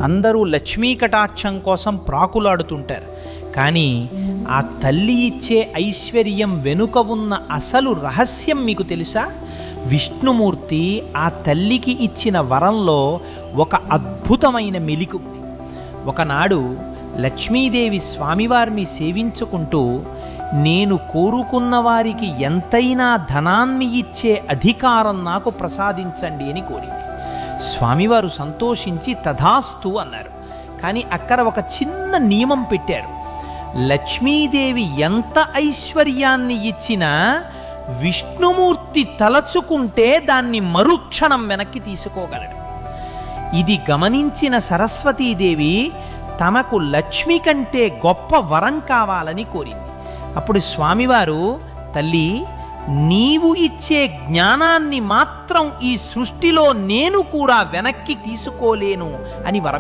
అందరూ లక్ష్మీ కటాక్షం కోసం ప్రాకులాడుతుంటారు. కానీ ఆ తల్లి ఇచ్చే ఐశ్వర్యం వెనుక ఉన్న అసలు రహస్యం మీకు తెలుసా? విష్ణుమూర్తి ఆ తల్లికి ఇచ్చిన వరంలో ఒక అద్భుతమైన మెలికు. ఒకనాడు లక్ష్మీదేవి స్వామివారిని సేవించుకుంటూ, నేను కోరుకున్న వారికి ఎంతైనా ధనాన్ని ఇచ్చే అధికారం నాకు ప్రసాదించండి అని కోరింది. స్వామివారు సంతోషించి తథాస్తు అన్నారు. కానీ అక్కడ ఒక చిన్న నియమం పెట్టారు. లక్ష్మీదేవి ఎంత ఐశ్వర్యాన్ని ఇచ్చినా విష్ణుమూర్తి తలచుకుంటే దాన్ని మరుక్షణం వెనక్కి తీసుకోగలడు. ఇది గమనించిన సరస్వతీదేవి తమకు లక్ష్మి కంటే గొప్ప వరం కావాలని కోరింది. అప్పుడు స్వామివారు, తల్లి, నీవు ఇచ్చే జ్ఞానాన్ని మాత్రం ఈ సృష్టిలో నేను కూడా వెనక్కి తీసుకోలేను అని వరం